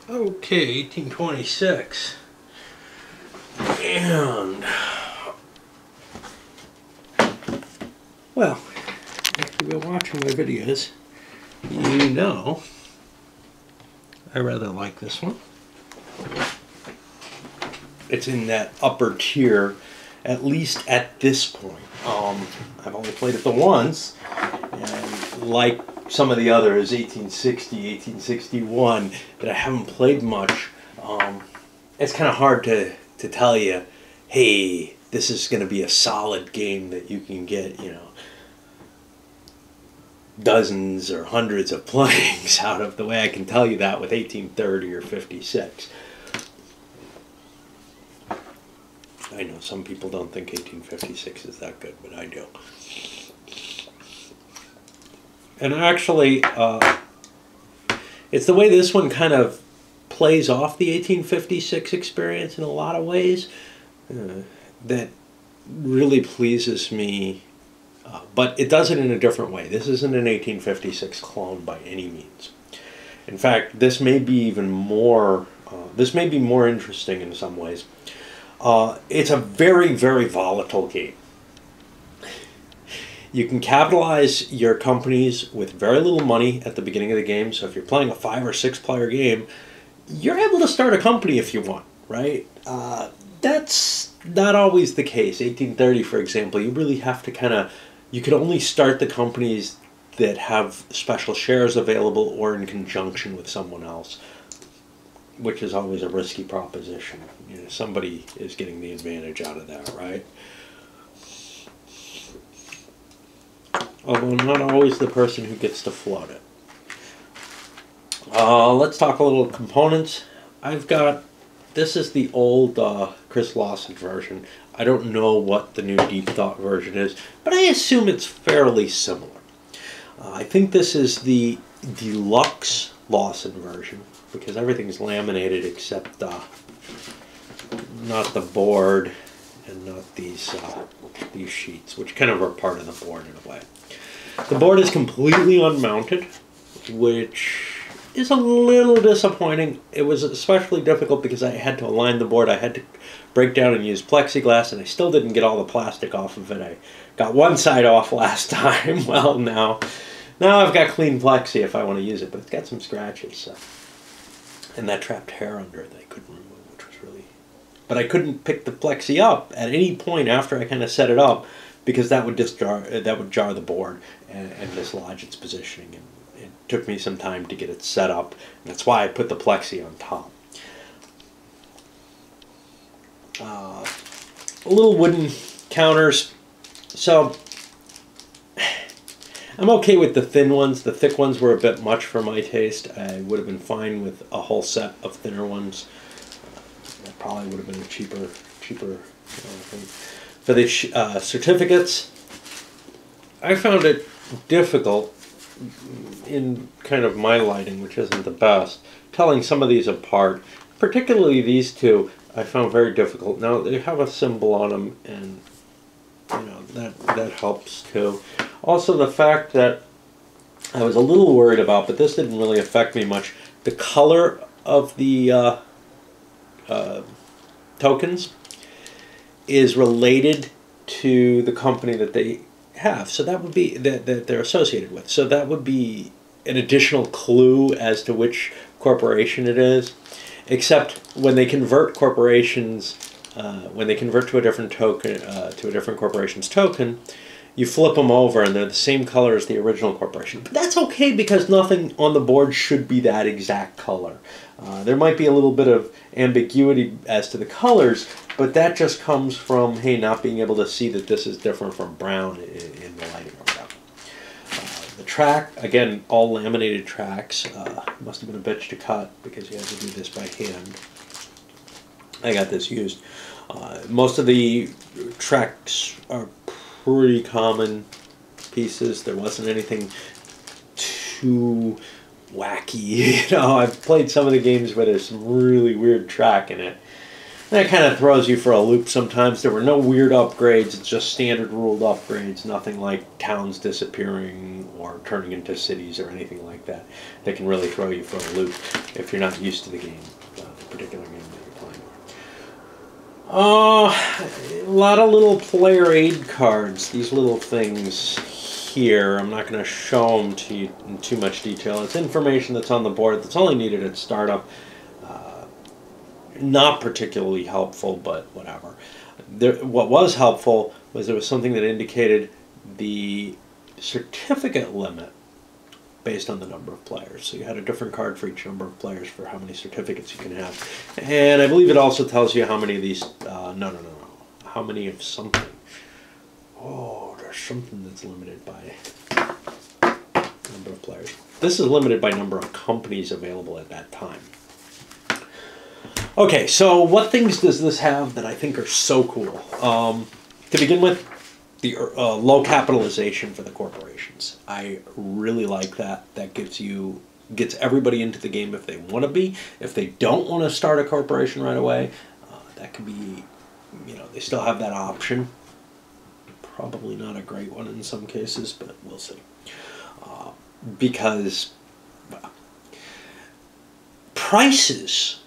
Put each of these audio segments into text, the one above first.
Okay, 1826. And, well, if you've been watching my videos, you know I rather like this one. It's in that upper tier, at least at this point. I've only played it the once, and like some of the others, 1860, 1861, that I haven't played much, it's kind of hard to tell you, hey, this is going to be a solid game that you can get, you know, dozens or hundreds of playings out of, the way I can tell you that with 1830 or 56. I know some people don't think 1856 is that good, but I do. And actually, it's the way this one kind of plays off the 1856 experience in a lot of ways that really pleases me. But it does it in a different way. This isn't an 1856 clone by any means. In fact, this may be even more. This may be more interesting in some ways. It's a very, very volatile game. You can capitalize your companies with very little money at the beginning of the game. So if you're playing a 5 or 6 player game, you're able to start a company if you want, right? That's not always the case. 1830, for example, you really have to you can only start the companies that have special shares available or in conjunction with someone else, which is always a risky proposition. You know, somebody is getting the advantage out of that, right? Although not always the person who gets to float it. Let's talk a little components. This is the old Chris Lawson version. I don't know what the new Deep Thought version is, but I assume it's fairly similar. I think this is the deluxe Lawson version, because everything's laminated except not the board and not these sheets, which kind of are part of the board in a way. The board is completely unmounted, which is a little disappointing. It was especially difficult because I had to align the board. I had to break down and use plexiglass, and I still didn't get all the plastic off of it. I got one side off last time. Well, now I've got clean plexi if I want to use it, but it's got some scratches. And that trapped hair under it that I couldn't remove, which was really... But I couldn't pick the plexi up at any point after I kind of set it up, because that would jar the board and dislodge its positioning. And it took me some time to get it set up. And that's why I put the plexi on top. Little wooden counters. So I'm okay with the thin ones. The thick ones were a bit much for my taste. I would have been fine with a whole set of thinner ones. That probably would have been a cheaper thing. For the certificates, I found it difficult in kind of my lighting, which isn't the best, telling some of these apart. Particularly these two, I found very difficult. Now they have a symbol on them, and you know that helps too. Also, the fact that I was a little worried about, but this didn't really affect me much, the color of the tokens is related to the company that they have. So that would be, that they're associated with. So that would be an additional clue as to which corporation it is. Except when they convert corporations, when they convert to a different token, to a different corporation's token, you flip them over and they're the same color as the original corporation. But that's okay, because nothing on the board should be that exact color. There might be a little bit of ambiguity as to the colors, but that just comes from, hey, not being able to see that this is different from brown in the lighting around. The track, again, all laminated tracks. Must have been a bitch to cut because you had to do this by hand. I got this used. Most of the tracks are pretty common pieces. There wasn't anything too wacky. You know, I've played some of the games where there's some really weird track in it. That kind of throws you for a loop sometimes. There were no weird upgrades. It's just standard ruled upgrades. Nothing like towns disappearing or turning into cities or anything like that. That can really throw you for a loop if you're not used to the game, the particular game that you're playing. A lot of little player aid cards. These little things here. I'm not going to show them to you in too much detail. It's information that's on the board that's only needed at startup. Not particularly helpful, but whatever. What was helpful was there was something that indicated the certificate limit based on the number of players. So you had a different card for each number of players for how many certificates you can have. And I believe it also tells you how many of these... no. How many of something. Oh, there's something that's limited by number of players. This is limited by number of companies available at that time. Okay, so what things does this have that I think are so cool? To begin with, the low capitalization for the corporations. I really like that. That gets everybody into the game if they want to be. If they don't want to start a corporation right away, that could be, they still have that option. Probably not a great one in some cases, but we'll see. Because prices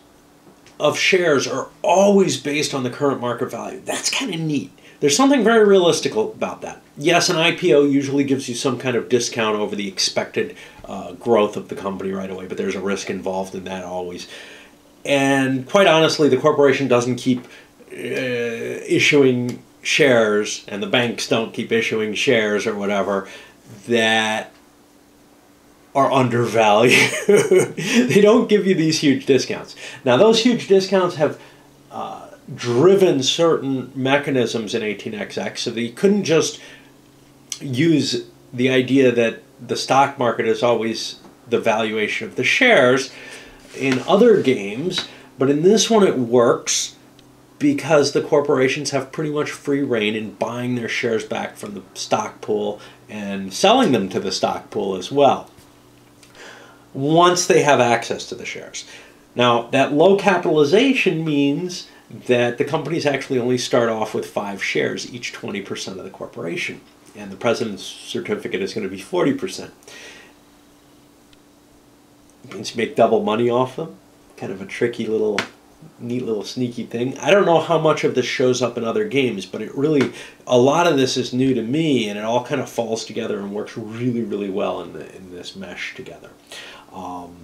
of shares are always based on the current market value. That's kind of neat. There's something very realistic about that. Yes, an IPO usually gives you some kind of discount over the expected growth of the company right away, but there's a risk involved in that always. And quite honestly, the corporation doesn't keep issuing shares, and the banks don't keep issuing shares or whatever, that are undervalued. They don't give you these huge discounts. Now, those huge discounts have driven certain mechanisms in 18xx, so that you couldn't just use the idea that the stock market is always the valuation of the shares in other games, but in this one it works because the corporations have pretty much free reign in buying their shares back from the stock pool and selling them to the stock pool as well, once they have access to the shares. Now, that low capitalization means that the companies actually only start off with 5 shares, each 20% of the corporation. And the president's certificate is going to be 40%. It means you make double money off them. Kind of a tricky little, neat little sneaky thing. I don't know how much of this shows up in other games, but it really, a lot of this is new to me, and it all kind of falls together and works really, really well in this mesh together. Trying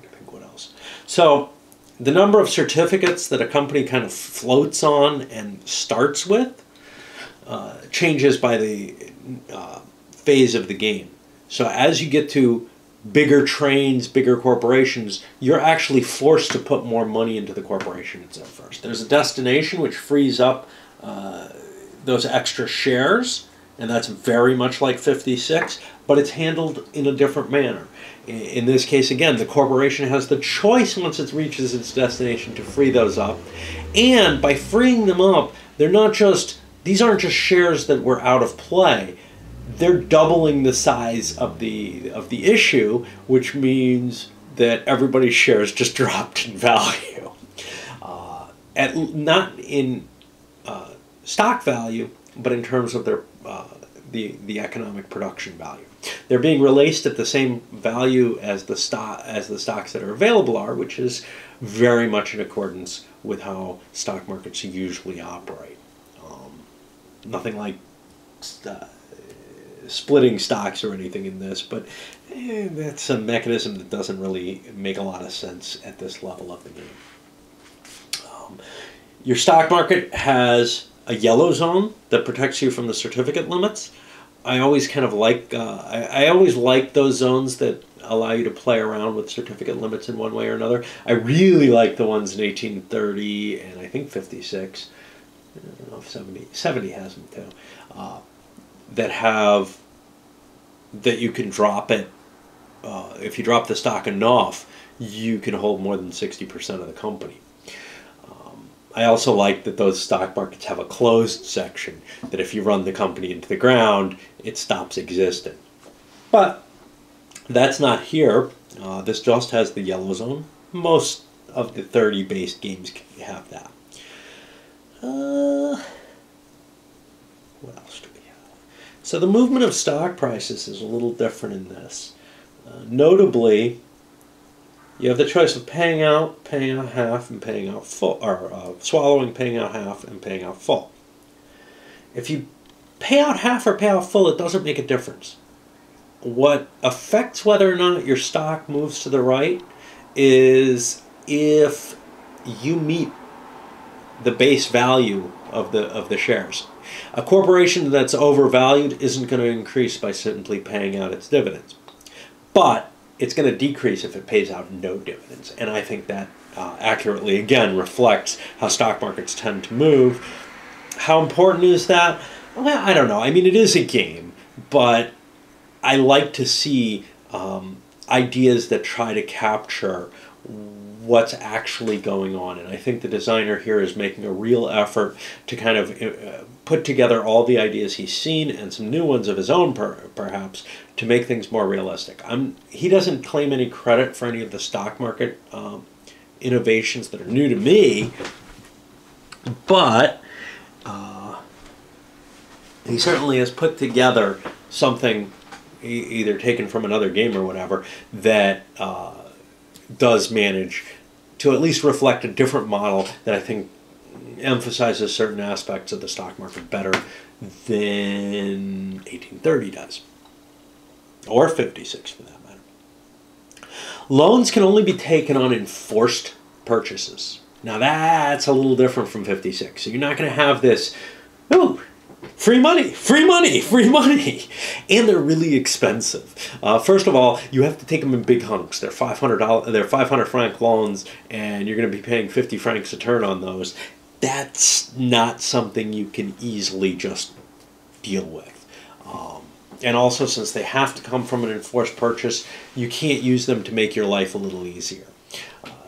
to think what else. So the number of certificates that a company kind of floats on and starts with changes by the phase of the game. So as you get to bigger trains, bigger corporations, you're actually forced to put more money into the corporation itself first. There's a destination which frees up those extra shares, and that's very much like 56, but it's handled in a different manner. In this case, again, the corporation has the choice once it reaches its destination to free those up, and by freeing them up, they're not just, these aren't just shares that were out of play. They're doubling the size of the issue, which means that everybody's shares just dropped in value. Not in stock value, but in terms of their the economic production value. They're being released at the same value as the stocks that are available are, which is very much in accordance with how stock markets usually operate. Nothing like splitting stocks or anything in this, but that's a mechanism that doesn't really make a lot of sense at this level of the game. Your stock market has a yellow zone that protects you from the certificate limits. I always kind of like, I always like those zones that allow you to play around with certificate limits in one way or another. I really like the ones in 1830 and I think 56. I don't know if 70 has them too. That you can drop it. If you drop the stock enough, you can hold more than 60% of the company. I also like that those stock markets have a closed section, that if you run the company into the ground, it stops existing. But that's not here. This just has the yellow zone, Most of the 30-based games have that. What else do we have? So the movement of stock prices is a little different in this. Notably, you have the choice of paying out half, and paying out full, or swallowing, paying out half, and paying out full. If you pay out half or pay out full, it doesn't make a difference. What affects whether or not your stock moves to the right is if you meet the base value of the shares. A corporation that's overvalued isn't going to increase by simply paying out its dividends, but it's going to decrease if it pays out no dividends. And I think that accurately, again, reflects how stock markets tend to move. How important is that? Well, I don't know. I mean, it is a game, but I like to see ideas that try to capture what's actually going on. And I think the designer here is making a real effort to kind of put together all the ideas he's seen and some new ones of his own, perhaps, to make things more realistic. He doesn't claim any credit for any of the stock market innovations that are new to me, but he certainly has put together something, either taken from another game or whatever, that does manage to at least reflect a different model that I think emphasizes certain aspects of the stock market better than 1830 does, or 56 for that matter. Loans can only be taken on enforced purchases. Now that's a little different from 56. So you're not going to have this, ooh, free money, free money, free money. And they're really expensive. First of all, you have to take them in big hunks. They're $500 franc loans, and you're going to be paying 50 francs a turn on those. That's not something you can easily just deal with. And also, since they have to come from an enforced purchase, you can't use them to make your life a little easier.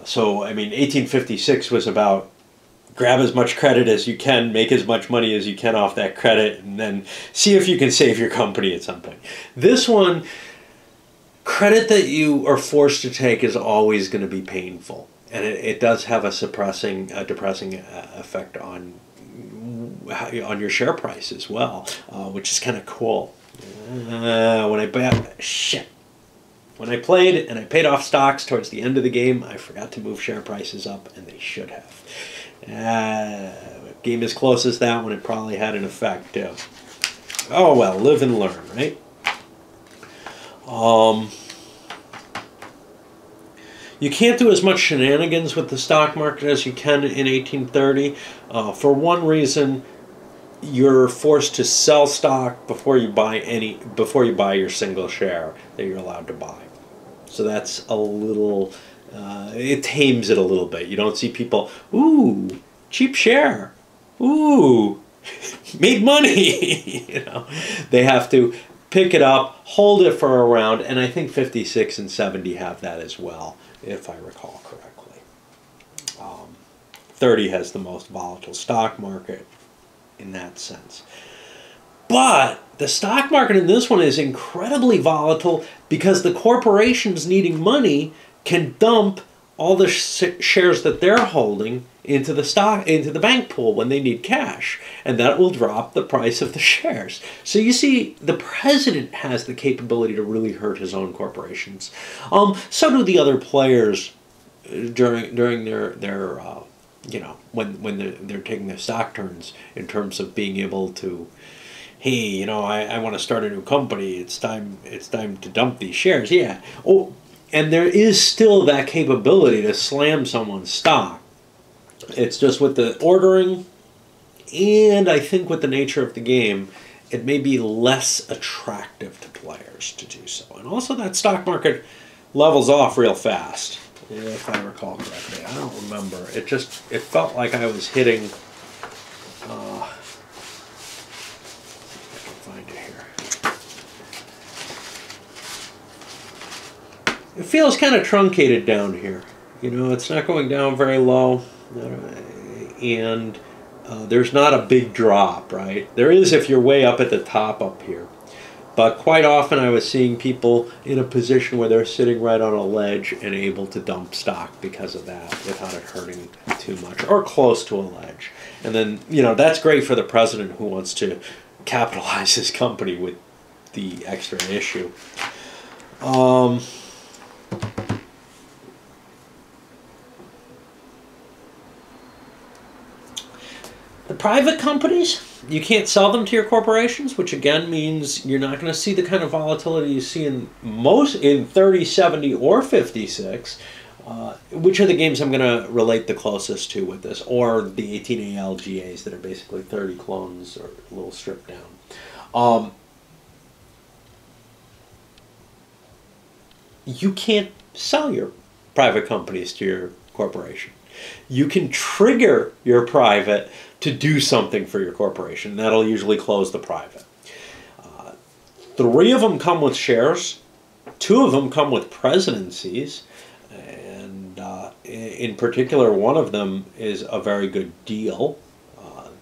So, I mean, 1856 was about grab as much credit as you can, make as much money as you can off that credit, and then see if you can save your company at some point. This one, credit that you are forced to take is always going to be painful. And it does have a depressing effect on your share price as well, which is kind of cool. When I played and I paid off stocks towards the end of the game, I forgot to move share prices up, and they should have. A game as close as that one, it probably had an effect too. Oh well, live and learn, right? You can't do as much shenanigans with the stock market as you can in 1830. For one reason, you're forced to sell stock before you buy your single share that you're allowed to buy. So that's a little, it tames it a little bit. You don't see people, ooh, cheap share, ooh, made money. You know, they have to pick it up, hold it for a round, and I think 56 and 70 have that as well, if I recall correctly. 30 has the most volatile stock market in that sense. But the stock market in this one is incredibly volatile because the corporations needing money can dump all the shares that they're holding into the bank pool when they need cash, and that will drop the price of the shares. So you see, the president has the capability to really hurt his own corporations. So do the other players during their you know, when they're taking their stock turns, in terms of being able to, hey, you know, I want to start a new company. It's time to dump these shares. Yeah. Oh, and there is still that capability to slam someone's stock. It's just with the ordering, and I think with the nature of the game, it may be less attractive to players to do so. And also that stock market levels off real fast, if I recall correctly. I don't remember. It felt like I was hitting, I can find it here. It feels kind of truncated down here. You know, it's not going down very low, and there's not a big drop, right? There is if you're way up at the top up here. But quite often I was seeing people in a position where they're sitting right on a ledge and able to dump stock because of that without it hurting too much, or close to a ledge. And then, that's great for the president who wants to capitalize his company with the extra issue. The private companies, you can't sell them to your corporations, which again means you're not going to see the kind of volatility you see in 30, 70, or 56. Which are the games I'm going to relate the closest to with this, or the 18 ALGAs that are basically 30 clones or a little stripped down. You can't sell your private companies to your corporation. You can trigger your private to do something for your corporation. That'll usually close the private. 3 of them come with shares. 2 of them come with presidencies. And in particular, one of them is a very good deal.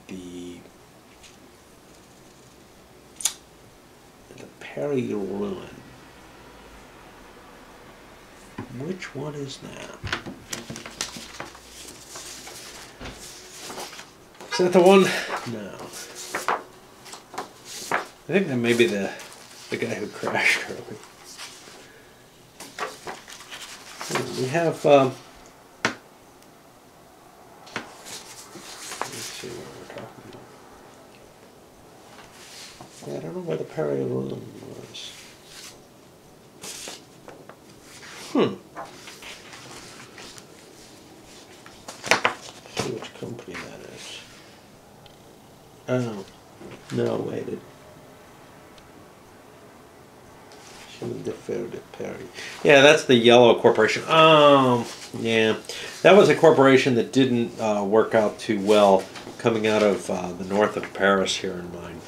The Perry Ruin. Which one is that? Is that the one? No. I think that may be the guy who crashed early. We have, let's see what we're talking about. Yeah, I don't know where the Perry Balloon was. Let's see which company that is. Oh, no, wait. Perry. Yeah, that's the Yellow Corporation. Yeah. That was a corporation that didn't work out too well coming out of the north of Paris here in mine.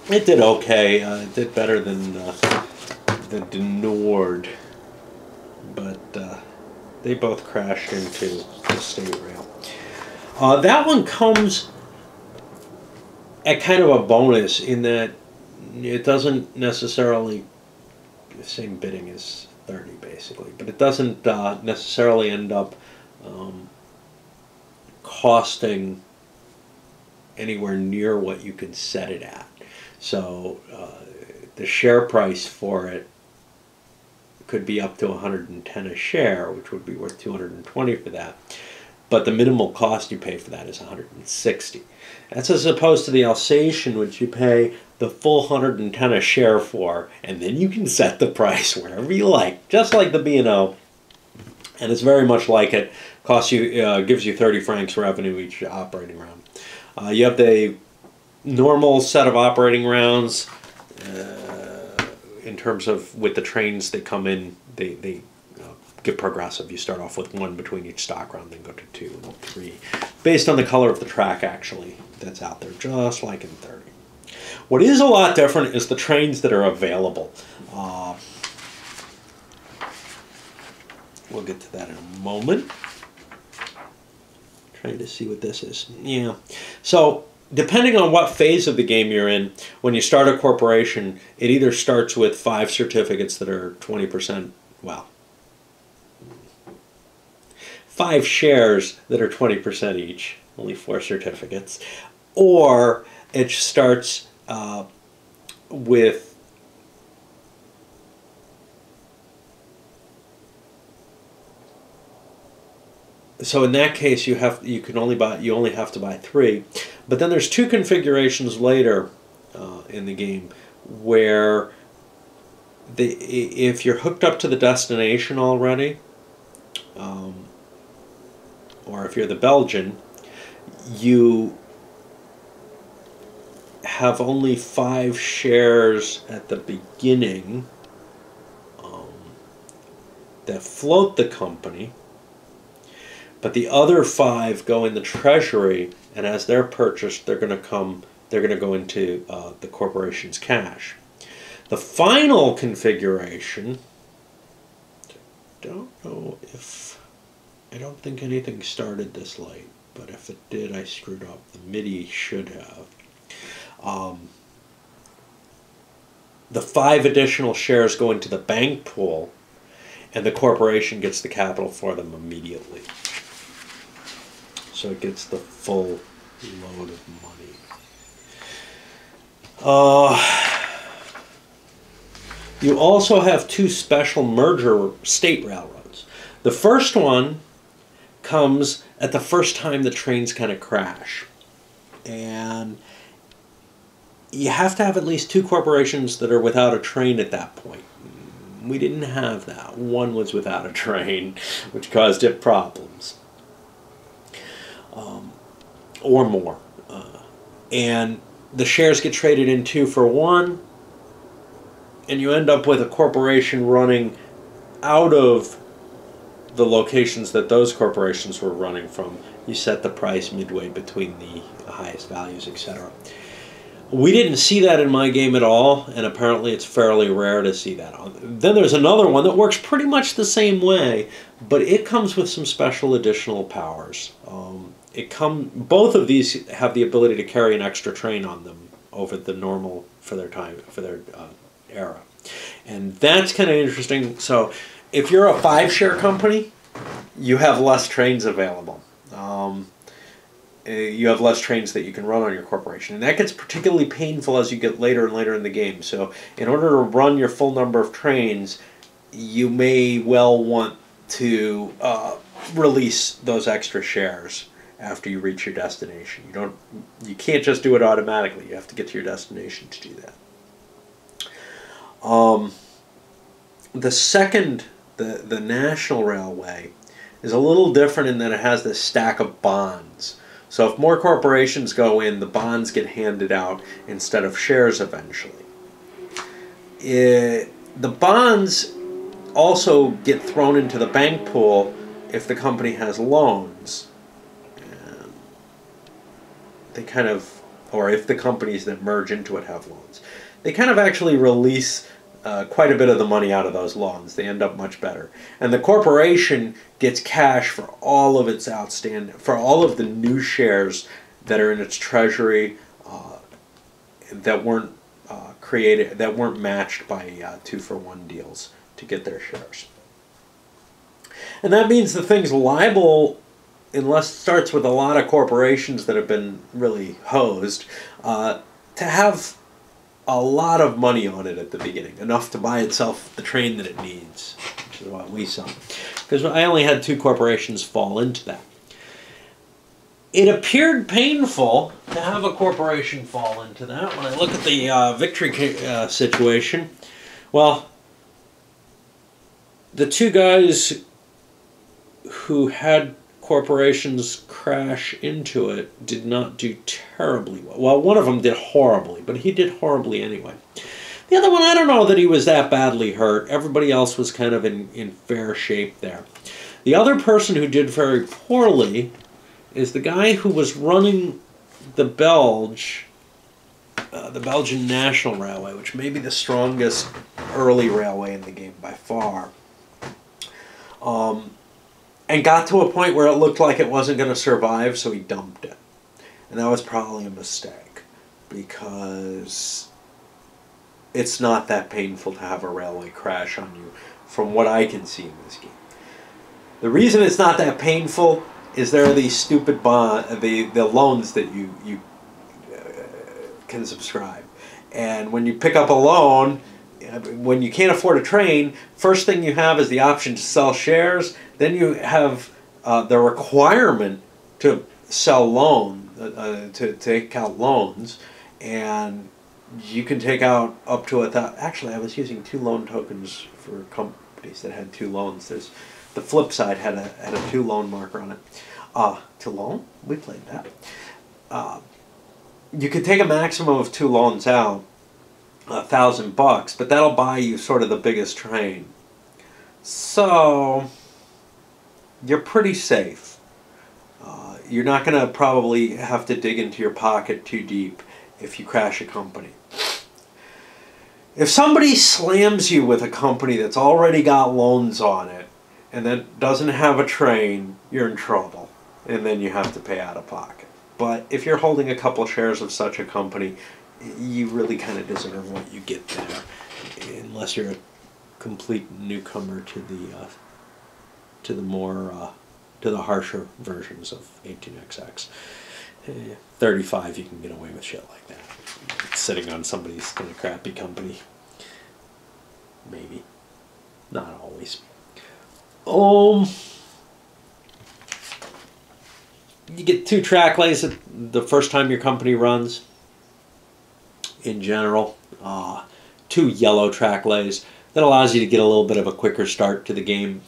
It did okay. It did better than the Nord. But they both crashed into the state rail. That one comes at kind of a bonus in that it doesn't necessarily, the same bidding as 30 basically, but it doesn't necessarily end up costing anywhere near what you can set it at. So the share price for it could be up to 110 a share, which would be worth 220 for that. But the minimal cost you pay for that is 160. That's as opposed to the Alsatian, which you pay the full 110 a share for, and then you can set the price wherever you like, just like the B&O. And it's very much like it. Costs you, gives you 30 francs revenue each operating round. You have the normal set of operating rounds. In terms of with the trains that come in, they get progressive. You start off with 1 between each stock round, then go to 2 and 3, based on the color of the track actually that's out there, just like in 30. What is a lot different is the trains that are available. We'll get to that in a moment. Trying to see what this is. Yeah. So depending on what phase of the game you're in, when you start a corporation, it either starts with 5 certificates that are 20%, well, 5 shares that are 20% each, only 4 certificates, or it starts with so in that case you only have to buy 3, but then there's 2 configurations later in the game where if you're hooked up to the destination already, or if you're the Belgian, you have only 5 shares at the beginning that float the company, but the other 5 go in the treasury, and as they're purchased, they're going to go into the corporation's cash. The final configuration, I don't think anything started this late, but if it did, I screwed up. The MIDI should have. the 5 additional shares go into the bank pool, and the corporation gets the capital for them immediately. So it gets the full load of money. You also have 2 special merger state railroads. The first one comes at the first time the trains kind of crash. And you have to have at least 2 corporations that are without a train at that point. We didn't have that. One was without a train, which caused it problems. Or more. And the shares get traded in 2 for 1, and you end up with a corporation running out of the locations that those corporations were running from. You set the price midway between the highest values, etc. We didn't see that in my game at all, and apparently it's fairly rare to see that. Then there's another one that works pretty much the same way, but it comes with some special additional powers. Both of these have the ability to carry an extra train on them over the normal for their era, and that's kind of interesting. So, if you're a 5-share company, you have less trains available. You have less trains that you can run on your corporation. And that gets particularly painful as you get later and later in the game. So in order to run your full number of trains, you may well want to release those extra shares after you reach your destination. You can't just do it automatically. You have to get to your destination to do that. The second, the National Railway, is a little different in that it has this stack of bonds. So if more corporations go in, the bonds get handed out instead of shares eventually. The bonds also get thrown into the bank pool if the company has loans. They kind of, or if the companies that merge into it have loans. They kind of actually release quite a bit of the money out of those loans. They end up much better. And the corporation gets cash for all of its outstanding, for all of the new shares that are in its treasury that weren't created, that weren't matched by 2-for-1 deals to get their shares. And that means the thing's liable, unless it starts with a lot of corporations that have been really hosed, to have a lot of money on it at the beginning, enough to buy itself the train that it needs, which is what we saw. Because I only had 2 corporations fall into that. It appeared painful to have a corporation fall into that. When I look at the victory situation, well, the 2 guys who had corporations crash into it did not do terribly well. Well, one of them did horribly, but he did horribly anyway. The other one, I don't know that he was that badly hurt. Everybody else was kind of in fair shape there. The other person who did very poorly is the guy who was running the Belgian National Railway, which may be the strongest early railway in the game by far. And got to a point where it looked like it wasn't going to survive, so he dumped it. And that was probably a mistake, because it's not that painful to have a railway crash on you, from what I can see in this game. The reason it's not that painful is there are these stupid the loans that you can subscribe. And when you pick up a loan, when you can't afford a train, first thing you have is the option to sell shares. Then you have the requirement to sell to take out loans, and you can take out up to actually, I was using 2 loan tokens for companies that had 2 loans. The flip side had a 2 loan marker on it. 2 loan? We played that. You could take a maximum of 2 loans out, $1,000, but that'll buy you sort of the biggest train. So you're pretty safe. You're not going to probably have to dig into your pocket too deep if you crash a company. If somebody slams you with a company that's already got loans on it and that doesn't have a train, you're in trouble, and then you have to pay out of pocket. But if you're holding a couple shares of such a company, you really kind of deserve what you get there. unless you're a complete newcomer to the more to the harsher versions of 18xx. 35, you can get away with shit like that. It's sitting on somebody's kind of crappy company. Maybe. Not always. You get 2 track lays the first time your company runs. In general, 2 yellow track lays. That allows you to get a little bit of a quicker start to the game.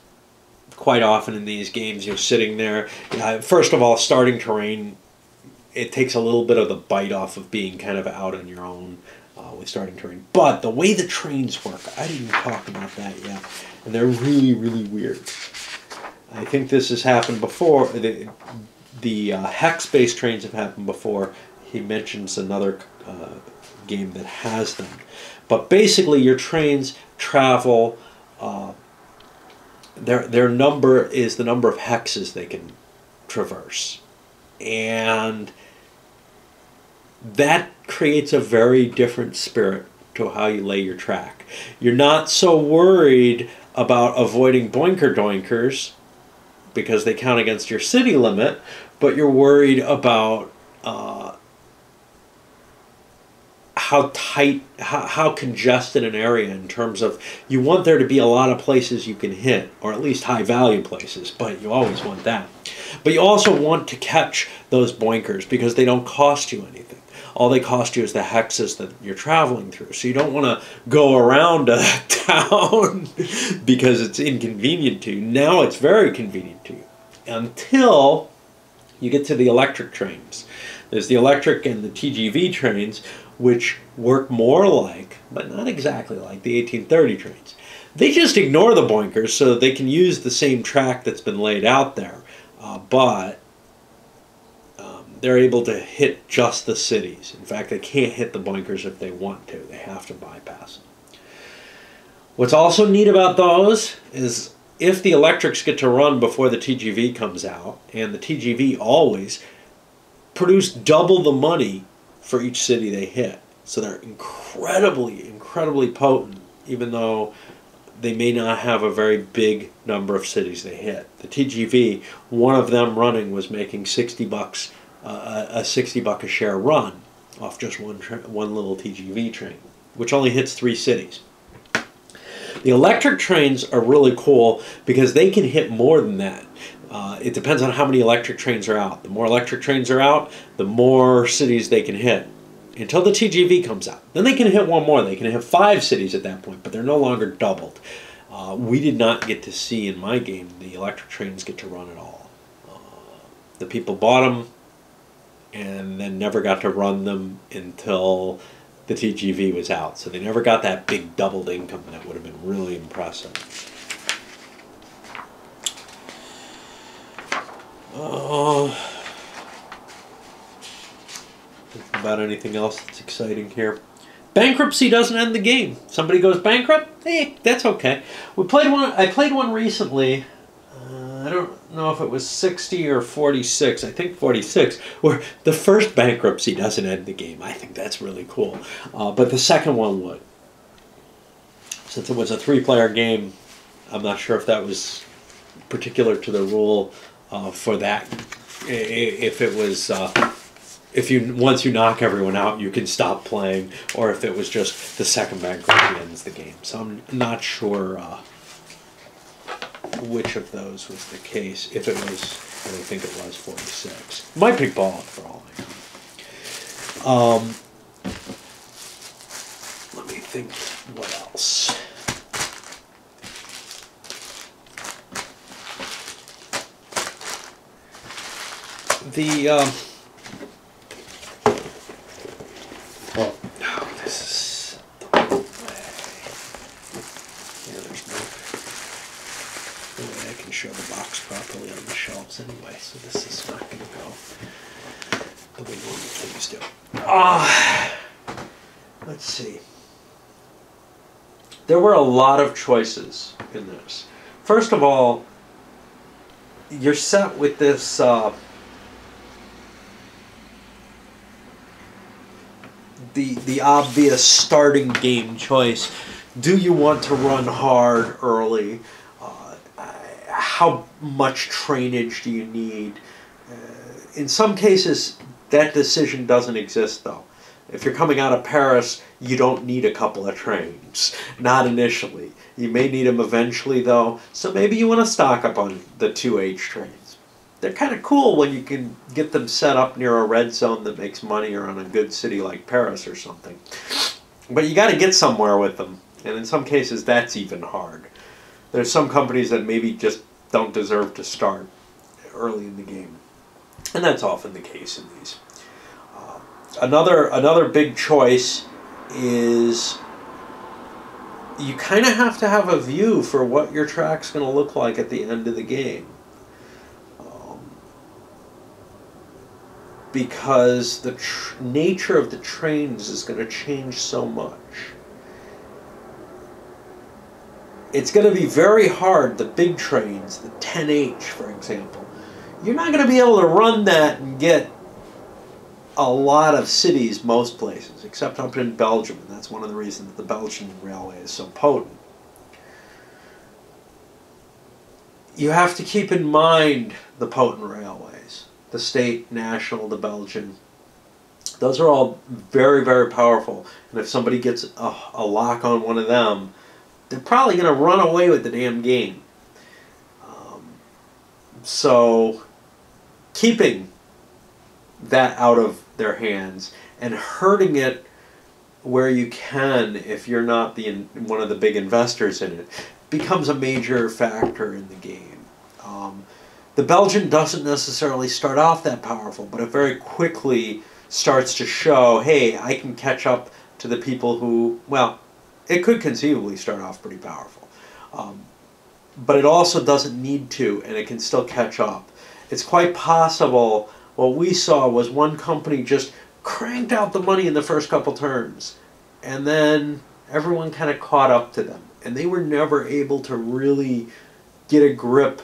Quite often in these games, you're sitting there. First of all, starting terrain, it takes a little bit of the bite off of being kind of out on your own with starting terrain. But the way the trains work, I didn't talk about that yet, and they're really, really weird. I think this has happened before. The hex-based trains have happened before. He mentions another game that has them. But basically, your trains travel. Their number is the number of hexes they can traverse, and that creates a very different spirit to how you lay your track. You're not so worried about avoiding boinker doinkers because they count against your city limit, but you're worried about how tight, how congested an area in terms of, you want there to be a lot of places you can hit, or at least high value places, but you always want that. But you also want to catch those boinkers because they don't cost you anything. All they cost you is the hexes that you're traveling through. So you don't want to go around a town because it's inconvenient to you. Now it's very convenient to you until you get to the electric trains. There's the electric and the TGV trains, which work more like, but not exactly like, the 1830 trains. They just ignore the boinkers so they can use the same track that's been laid out there, but they're able to hit just the cities. In fact, they can't hit the boinkers if they want to. They have to bypass them. What's also neat about those is if the electrics get to run before the TGV comes out, and the TGV always produce double the money for each city they hit. So they're incredibly, incredibly potent, even though they may not have a very big number of cities they hit. The TGV, one of them running was making $60, a $60 a share run off just one little TGV train, which only hits 3 cities. The electric trains are really cool because they can hit more than that. It depends on how many electric trains are out. The more electric trains are out, the more cities they can hit, until the TGV comes out. Then they can hit one more. They can hit 5 cities at that point, but they're no longer doubled. We did not get to see in my game the electric trains get to run at all. The people bought them and then never got to run them until the TGV was out. So they never got that big doubled income that would have been really impressive. About anything else that's exciting here? Bankruptcy doesn't end the game. Somebody goes bankrupt? Hey, that's okay. We played one. I played one recently. I don't know if it was 60 or 46. I think 46, where the first bankruptcy doesn't end the game. I think that's really cool. But the second one would. Since it was a 3-player game, I'm not sure if that was particular to the rule for that. If it was, once you knock everyone out, you can stop playing, or if it was just the second bankruptcy ends the game. So I'm not sure which of those was the case. If it was, I think it was 46. Might be bald for all I know. Let me think what else. This is the way. Yeah, there's no way I can show the box properly on the shelves anyway, so this is not going to go the way normal things do. Let's see. There were a lot of choices in this. First of all, you're set with this the obvious starting game choice Do you want to run hard early? How much trainage do you need? In some cases, that decision doesn't exist, though. If you're coming out of Paris, you don't need a couple of trains. Not initially. You may need them eventually, though, so maybe you want to stock up on the 2H trains. They're kind of cool when you can get them set up near a red zone that makes money, or on a good city like Paris or something. But you got to get somewhere with them, and in some cases that's even hard. There's some companies that maybe just don't deserve to start early in the game, and that's often the case in these. Another big choice is you kind of have to have a view for what your track's going to look like at the end of the game. Because the nature of the trains is going to change so much. It's going to be very hard, the big trains, the 10H for example. You're not going to be able to run that and get a lot of cities most places, except up in Belgium, and that's one of the reasons that the Belgian railway is so potent. You have to keep in mind the potent railways, the state, national, the Belgian. Those are all very, very powerful, and if somebody gets a lock on one of them, they're probably going to run away with the damn game. So keeping that out of their hands and hurting it where you can, if you're not one of the big investors in it, becomes a major factor in the game. The Belgian doesn't necessarily start off that powerful, but it very quickly starts to show, hey, I can catch up to the people who, well, it could conceivably start off pretty powerful. But it also doesn't need to, and it can still catch up. It's quite possible what we saw was one company just cranked out the money in the first couple turns, and then everyone kind of caught up to them, and they were never able to really get a grip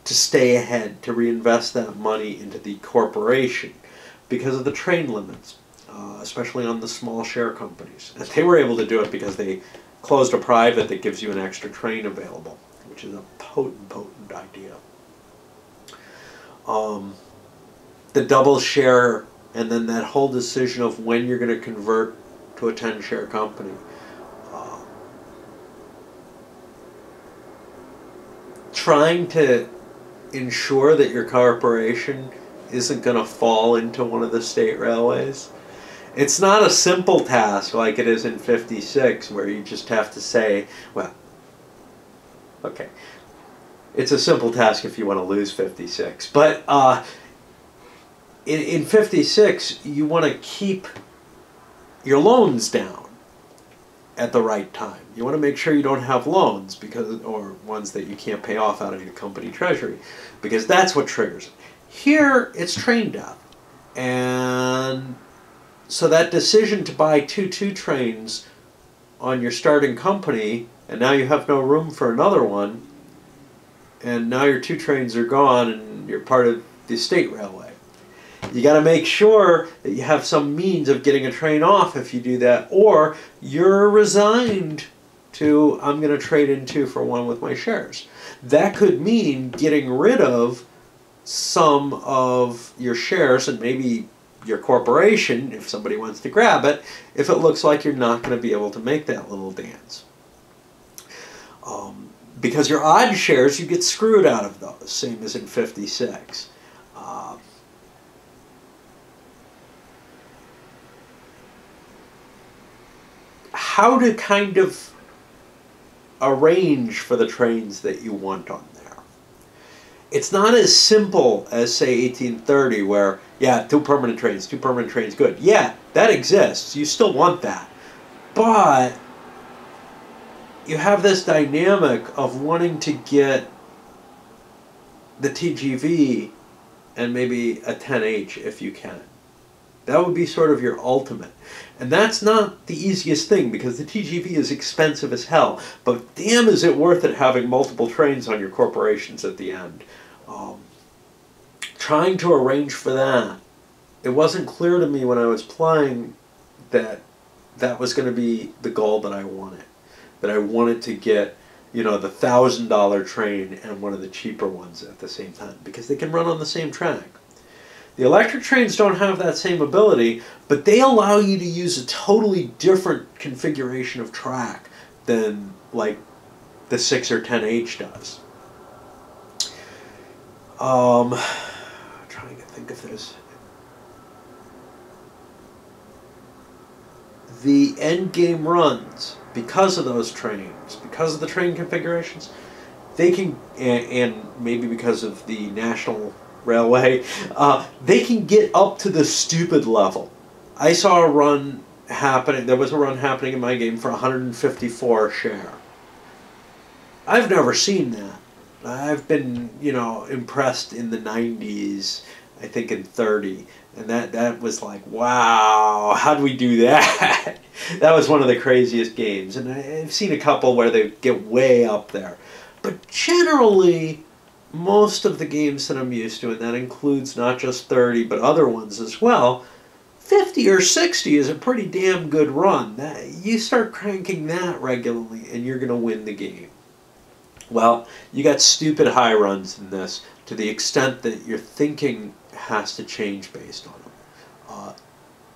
to stay ahead, to reinvest that money into the corporation because of the train limits, especially on the small share companies. And they were able to do it because they closed a private that gives you an extra train available, which is a potent idea. The double share, and then that whole decision of when you're going to convert to a 10-share company. Trying to ensure that your corporation isn't going to fall into one of the state railways. It's not a simple task like it is in 56, where you just have to say, well, okay, it's a simple task if you want to lose 56, but in 56, you want to keep your loans down at the right time. You want to make sure you don't have loans, or ones that you can't pay off out of your company treasury, because that's what triggers it. Here, it's train death. And so that decision to buy two trains on your starting company, and now you have no room for another one, and now your 2 trains are gone and you're part of the state railway. You got to make sure that you have some means of getting a train off if you do that, or you're resigned to, I'm going to trade in 2 for 1 with my shares. That could mean getting rid of some of your shares and maybe your corporation, if somebody wants to grab it, if it looks like you're not going to be able to make that little dance. Because your odd shares, you get screwed out of those, same as in 56. How to kind of arrange for the trains that you want on there. It's not as simple as, say, 1830, where, yeah, 2 permanent trains, good. Yeah, that exists. You still want that. But you have this dynamic of wanting to get the TGV and maybe a 10H if you can. That would be sort of your ultimate. And that's not the easiest thing, because the TGV is expensive as hell. But damn, is it worth it having multiple trains on your corporations at the end. Trying to arrange for that. It wasn't clear to me when I was playing that that was going to be the goal that I wanted. That I wanted to get, the $1,000 train and one of the cheaper ones at the same time, because they can run on the same track. The electric trains don't have that same ability, but they allow you to use a totally different configuration of track than like the 6 or 10H does. Trying to think of this. The end game runs, because of those trains, because of the train configurations, they can, and maybe because of the National Railway, they can get up to the stupid level. I saw a run happening, there was a run happening in my game for 154 share. I've never seen that. I've been, impressed in the 90s, I think in 30, and that was like, wow, how do we do that? That was one of the craziest games, and I've seen a couple where they get way up there. But generally, most of the games that I'm used to, and that includes not just 30, but other ones as well, 50 or 60 is a pretty damn good run. You start cranking that regularly, and you're going to win the game. Well, you got stupid high runs in this, to the extent that your thinking has to change based on them.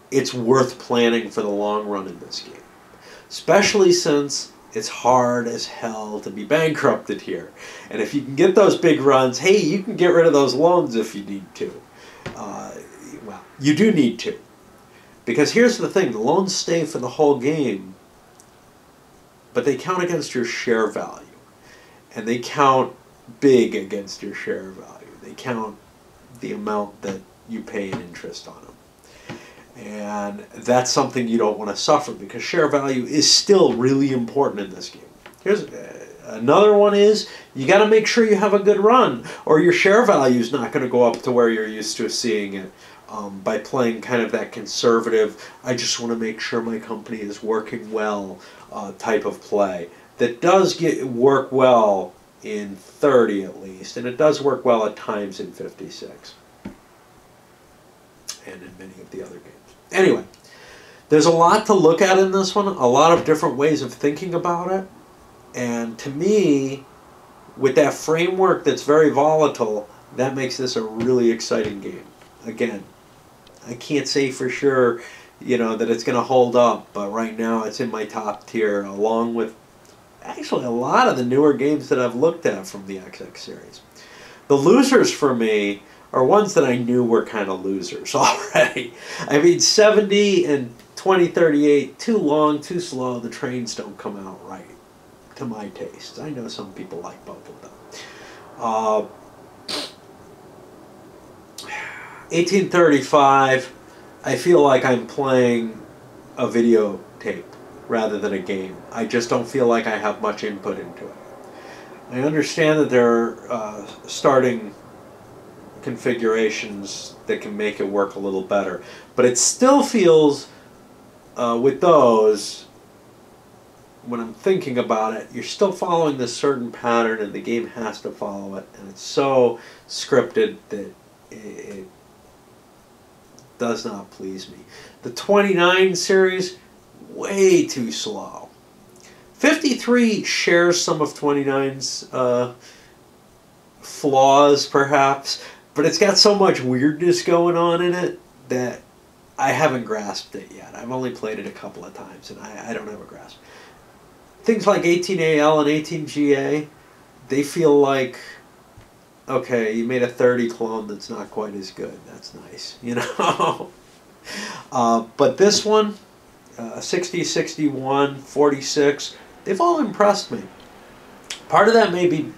It's worth planning for the long run in this game, especially since it's hard as hell to be bankrupted here. And if you can get those big runs, hey, you can get rid of those loans if you need to. Well, you do need to. Because here's the thing, the loans stay for the whole game, but they count against your share value. And they count big against your share value. They count the amount that you pay in interest on them. And that's something you don't want to suffer, because share value is still really important in this game. Here's another one is, you got to make sure you have a good run, or your share value is not going to go up to where you're used to seeing it. By playing kind of that conservative, I just want to make sure my company is working well type of play. That does work well in 30 at least, and it does work well at times in 56. And in many of the other games. Anyway, there's a lot to look at in this one, a lot of different ways of thinking about it, and to me, with that framework that's very volatile, that makes this a really exciting game. Again, I can't say for sure, that it's going to hold up, but right now it's in my top tier, along with actually a lot of the newer games that I've looked at from the XX series. The losers for me are ones that I knew were kind of losers already. I mean, 70 and 2038, too long, too slow, the trains don't come out right, to my taste. I know some people like both of them. 1835, I feel like I'm playing a videotape rather than a game. I just don't feel like I have much input into it. I understand that there are starting configurations that can make it work a little better, but it still feels, with those, when I'm thinking about it, you're still following this certain pattern, and the game has to follow it, and it's so scripted that it does not please me. The 29 series, way too slow. 53 shares some of 29's flaws, perhaps, but it's got so much weirdness going on in it that I haven't grasped it yet. I've only played it a couple of times, and I don't have a grasp. Things like 18AL and 18GA, they feel like, okay, you made a 30 clone that's not quite as good. That's nice, but this one, 60, 61, 46, they've all impressed me. Part of that may be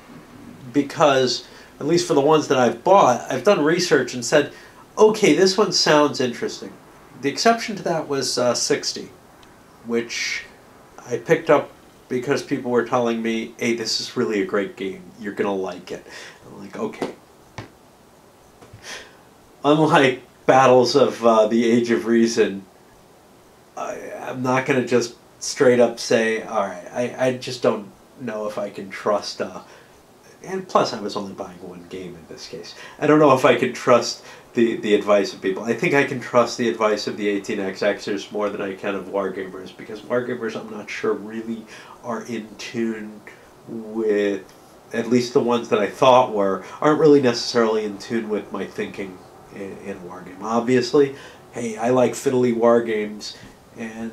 because, at least for the ones that I've bought, I've done research and said, okay, this one sounds interesting. The exception to that was 60, which I picked up because people were telling me, hey, this is really a great game. You're going to like it. I'm like, okay. Unlike Battles of the Age of Reason, I'm not going to just straight up say, all right, I just don't know if I can trust And plus, I was only buying one game in this case. I don't know if I could trust the advice of people. I think I can trust the advice of the 18xxers more than I can of wargamers, because wargamers, I'm not sure, really are in tune with, at least the ones that I thought were, aren't really necessarily in tune with my thinking in a wargame. Obviously, hey, I like fiddly wargames, and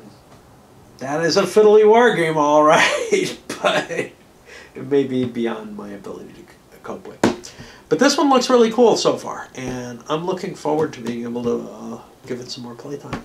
that is a fiddly wargame, all right, but it may be beyond my ability to cope with. But this one looks really cool so far, and I'm looking forward to being able to give it some more playtime.